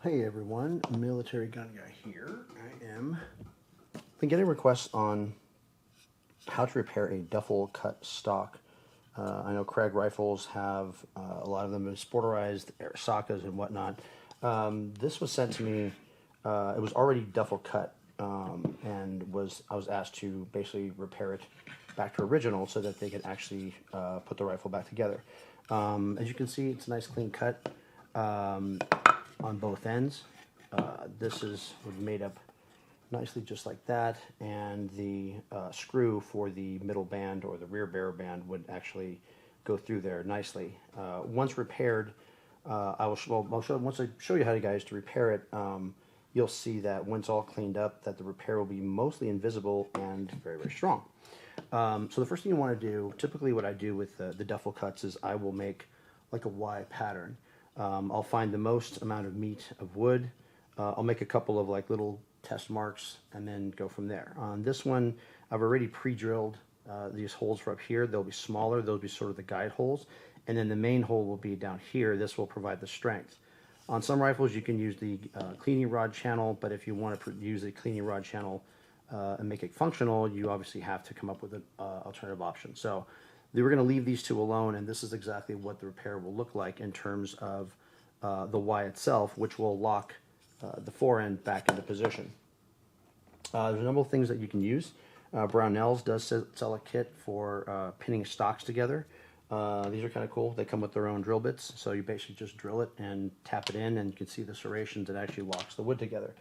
Hey everyone, Military Gun Guy here. Been getting requests on how to repair a duffel cut stock. I know Craig rifles have a lot of them sporterized Arisakas and whatnot. This was sent to me. It was already duffel cut, and I was asked to basically repair it back to original so that they could actually put the rifle back together. As you can see, it's a nice clean cut on both ends. This is made up nicely just like that, and the screw for the middle band or the rear bearer band would actually go through there nicely. Once repaired, once I show you how to repair it, you'll see that once all cleaned up, that the repair will be mostly invisible and very, very strong. So the first thing you want to do, typically what I do with the duffel cuts is I will make like a Y pattern. I'll find the most amount of meat of wood. I'll make a couple of like little test marks and then go from there. On this one, I've already pre-drilled these holes for up here. They'll be smaller. They'll be sort of the guide holes. And then the main hole will be down here. This will provide the strength. On some rifles, you can use the cleaning rod channel, but if you want to use the cleaning rod channel and make it functional, you obviously have to come up with an alternative option. So we're going to leave these two alone, and this is exactly what the repair will look like in terms of the Y itself, which will lock the forend back into position. There's a number of things that you can use. Brownells does sell a kit for pinning stocks together. These are kind of cool. They come with their own drill bits, so you basically just drill it and tap it in, and you can see the serrations that actually locks the wood together.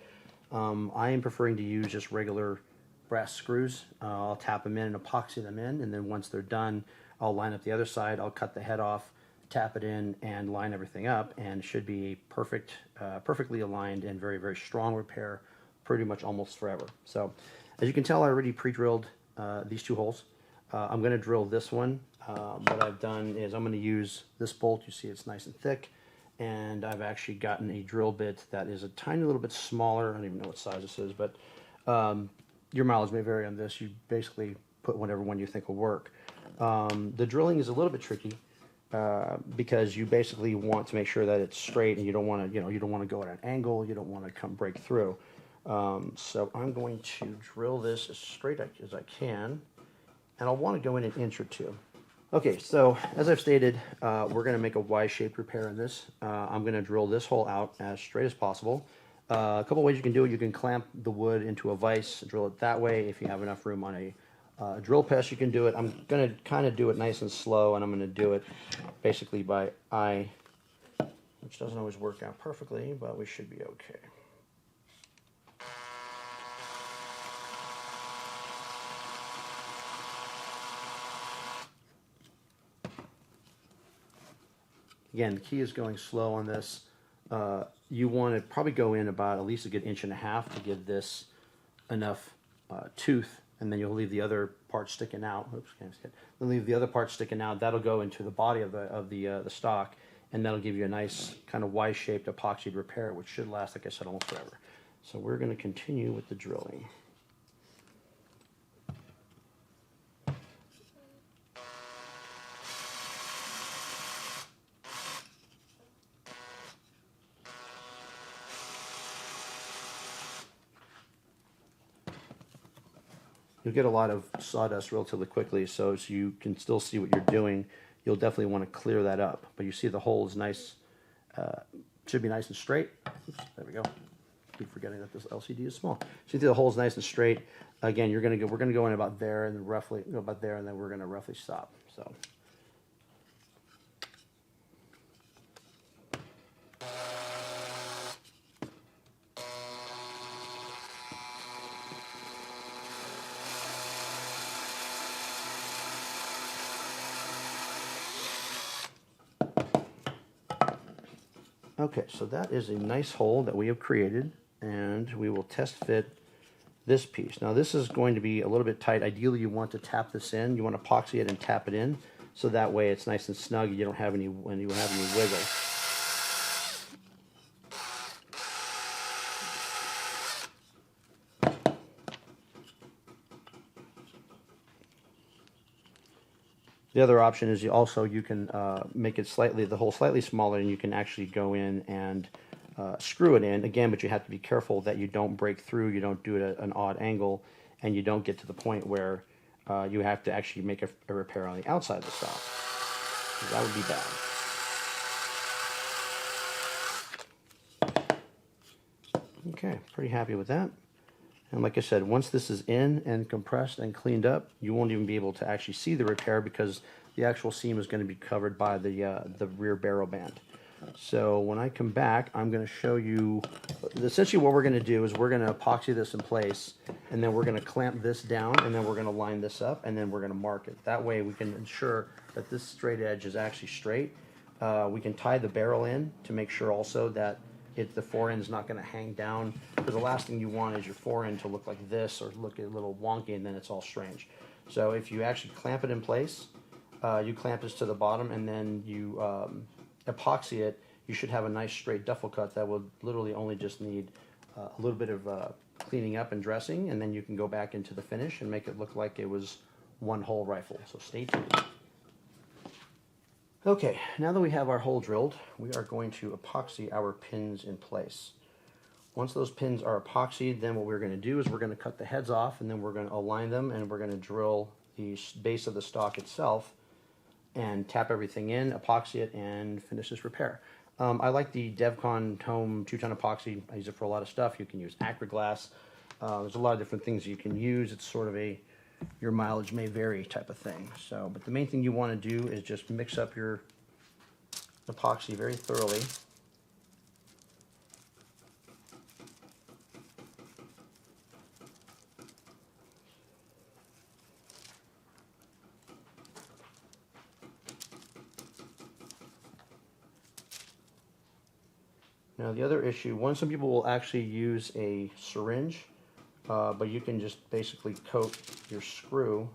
I am preferring to use just regular brass screws. I'll tap them in and epoxy them in, and then once they're done, I'll line up the other side. I'll cut the head off, tap it in, and line everything up, and it should be perfectly aligned and very, very strong repair, pretty much almost forever. So as you can tell, I already pre-drilled these two holes. I'm going to drill this one. What I've done is I'm going to use this bolt. You see it's nice and thick, and I've actually gotten a drill bit that is a tiny little bit smaller. I don't even know what size this is, but your mileage may vary on this. You basically put whatever one you think will work. The drilling is a little bit tricky because you basically want to make sure that it's straight, and you don't want to, you don't want to go at an angle. You don't want to come break through. So I'm going to drill this as straight as I can, and I'll want to go in an inch or two. Okay, so as I've stated, we're going to make a Y-shaped repair in this. I'm going to drill this hole out as straight as possible. A couple ways you can do it. You can clamp the wood into a vise, drill it that way. If you have enough room on a drill press, you can do it. I'm going to kind of do it nice and slow, and I'm going to do it basically by eye, which doesn't always work out perfectly, but we should be okay. Again, the key is going slow on this. You want to probably go in about at least a good 1.5 inches to give this enough tooth, and then you'll leave the other part sticking out. Oops, can't skip. You'll leave the other part sticking out. That'll go into the body of the stock, and that'll give you a nice kind of Y-shaped epoxied repair, which should last, like I said, almost forever. So we're going to continue with the drilling. You'll get a lot of sawdust relatively quickly, so as you can still see what you're doing, you'll definitely want to clear that up. But you see the hole is nice, should be nice and straight. Oops, there we go. Keep forgetting that this LCD is small. So you see the hole is nice and straight. Again, we're going to go in about there, and then roughly about there, and then we're going to roughly stop. So. Okay, so that is a nice hole that we have created, and we will test fit this piece. Now this is going to be a little bit tight. Ideally you want to tap this in. You want to epoxy it and tap it in, so that way it's nice and snug. You don't have any wiggle. The other option is you can make it the hole slightly smaller, and you can actually go in and screw it in again, but you have to be careful that you don't break through, you don't do it at an odd angle, and you don't get to the point where you have to actually make a repair on the outside of the stock. That would be bad. Okay, pretty happy with that. And like I said, once this is in and compressed and cleaned up, you won't even be able to actually see the repair because the actual seam is going to be covered by the rear barrel band. So when I come back, I'm going to show you, essentially what we're going to do is we're going to epoxy this in place, and then we're going to clamp this down, and then we're going to line this up, and then we're going to mark it. That way we can ensure that this straight edge is actually straight. We can tie the barrel in to make sure also that the forend is not going to hang down, because the last thing you want is your forend to look like this or look a little wonky, and then it's all strange. So if you actually clamp it in place, you clamp this to the bottom, and then you epoxy it, you should have a nice straight duffel cut that will literally only just need a little bit of cleaning up and dressing, and then you can go back into the finish and make it look like it was one whole rifle. So stay tuned. Okay, now that we have our hole drilled, we are going to epoxy our pins in place. Once those pins are epoxied, then what we're going to do is we're going to cut the heads off, and then we're going to align them, and we're going to drill the base of the stock itself and tap everything in, epoxy it, and finish this repair. I like the DevCon Home 2-ton epoxy. I use it for a lot of stuff. You can use Acroglass. There's a lot of different things you can use. It's sort of a your mileage may vary type of thing. So, but the main thing you want to do is just mix up your epoxy very thoroughly. Now the other issue, some people will actually use a syringe, but you can just basically coat your screw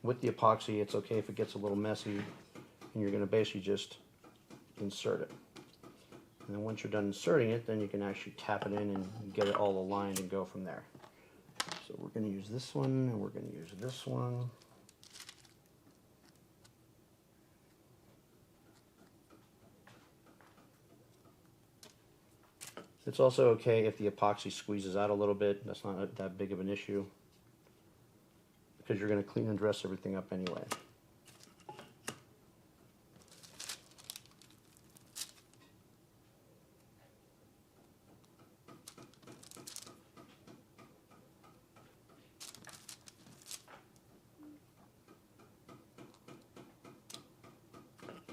with the epoxy. It's okay if it gets a little messy, and you're going to basically just insert it. And then once you're done inserting it, then you can actually tap it in and get it all aligned and go from there. So we're going to use this one, and we're going to use this one. It's also okay if the epoxy squeezes out a little bit. That's not that big of an issue, because you're going to clean and dress everything up anyway.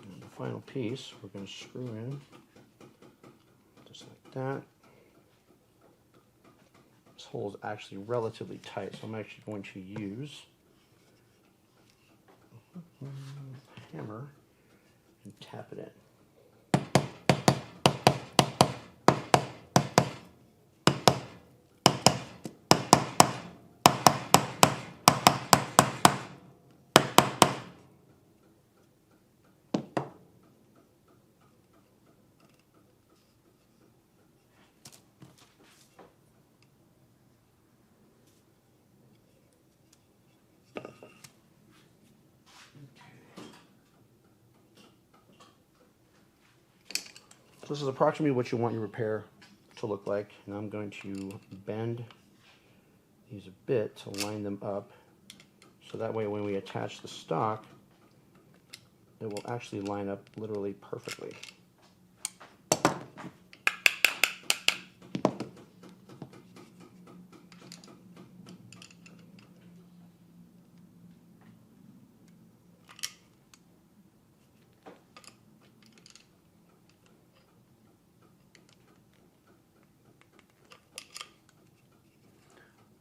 And the final piece we're going to screw in just like that. This hole is actually relatively tight, so I'm actually going to use a hammer and tap it in. So this is approximately what you want your repair to look like, and I'm going to bend these a bit to line them up, so that way when we attach the stock, it will actually line up literally perfectly.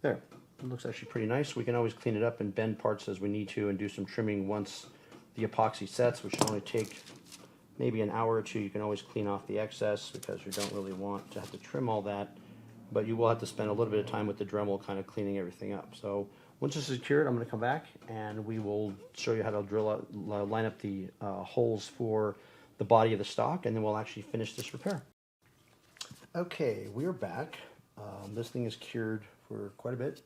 There, it looks actually pretty nice. We can always clean it up and bend parts as we need to and do some trimming once the epoxy sets, which should only take maybe an hour or two. You can always clean off the excess because you don't really want to have to trim all that, but you will have to spend a little bit of time with the Dremel kind of cleaning everything up. So once this is cured, I'm going to come back and we will show you how to line up the holes for the body of the stock, and then we'll actually finish this repair. Okay, we're back. This thing is cured for quite a bit,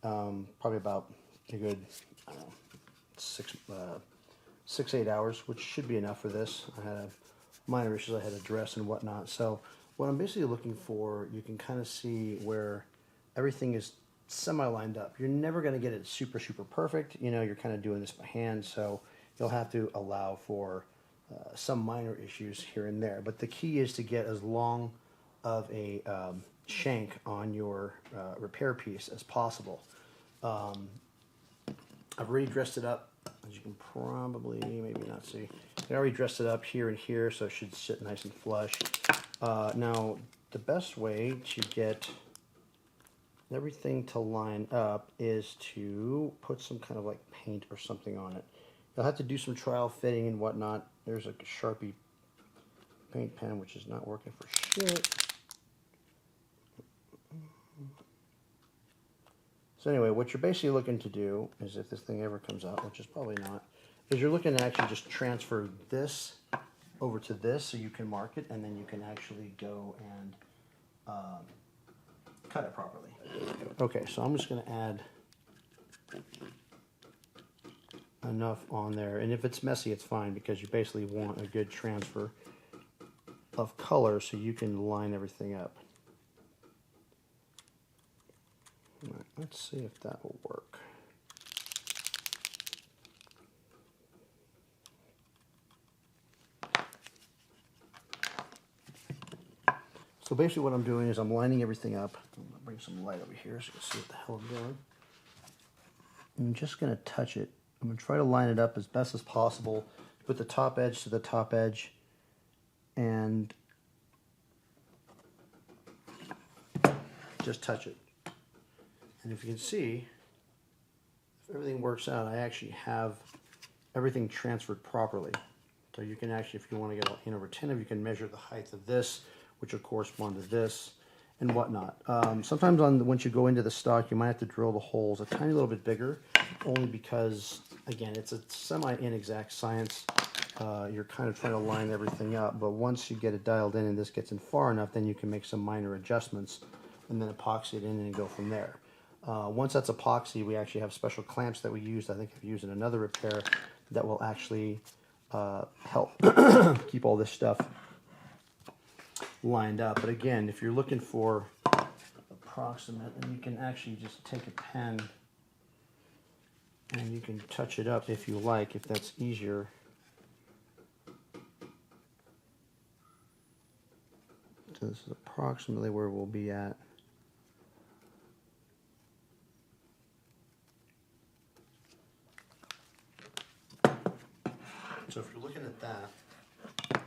probably about a good, I don't know, 6-8 hours, which should be enough for this. I had minor issues I had to address and whatnot. So what I'm basically looking for, you can kind of see where everything is semi-lined up. You're never going to get it super, super perfect. You know, you're kind of doing this by hand, so you'll have to allow for some minor issues here and there. But the key is to get as long of a shank on your repair piece as possible. I've already dressed it up, as you can probably maybe not see. I already dressed it up here and here, so it should sit nice and flush. Now, the best way to get everything to line up is to put some kind of like paint or something on it. You'll have to do some trial fitting and whatnot. There's like a Sharpie paint pen, which is not working for shit. So anyway, what you're basically looking to do is, if this thing ever comes out, which is probably not, is you're looking to actually just transfer this over to this so you can mark it, and then you can actually go and cut it properly. Okay, so I'm just going to add enough on there, and if it's messy, it's fine, because you basically want a good transfer of color so you can line everything up. All right, let's see if that will work. So basically what I'm doing is I'm lining everything up. I'm going to bring some light over here so you can see what the hell I'm doing. I'm just going to touch it. I'm going to try to line it up as best as possible. Put the top edge to the top edge, and just touch it. And if you can see, if everything works out, I actually have everything transferred properly. So you can actually, if you want to get an over 10 of, you can measure the height of this, which will correspond to this, and whatnot. Sometimes once you go into the stock, you might have to drill the holes a tiny little bit bigger, only because, again, it's a semi-inexact science. You're kind of trying to line everything up, but once you get it dialed in and this gets in far enough, then you can make some minor adjustments and then epoxy it in and go from there. Once that's epoxy, we actually have special clamps that we use, I think I've used in another repair, that will actually help keep all this stuff lined up. But again, if you're looking for approximate, then you can actually just take a pen and you can touch it up if you like, if that's easier. So this is approximately where we'll be at. So if you're looking at that, you're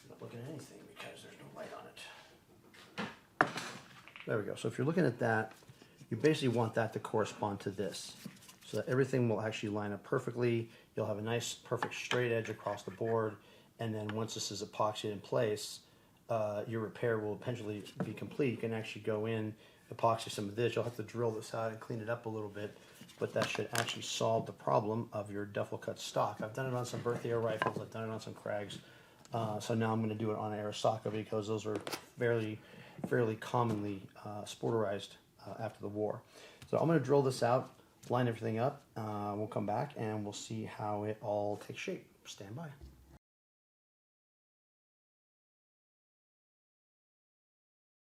not looking at anything because there's no light on it. There we go. So if you're looking at that, you basically want that to correspond to this, so that everything will actually line up perfectly. You'll have a nice, perfect straight edge across the board, and then once this is epoxied in place, your repair will eventually be complete. You can actually go in, epoxy some of this. You'll have to drill this out and clean it up a little bit, but that should actually solve the problem of your Duffel cut stock. I've done it on some birthday rifles, I've done it on some Krags, so now I'm going to do it on Arisaka, because those are fairly commonly sporterized after the war. So I'm going to drill this out, line everything up, we'll come back and we'll see how it all takes shape. Stand by.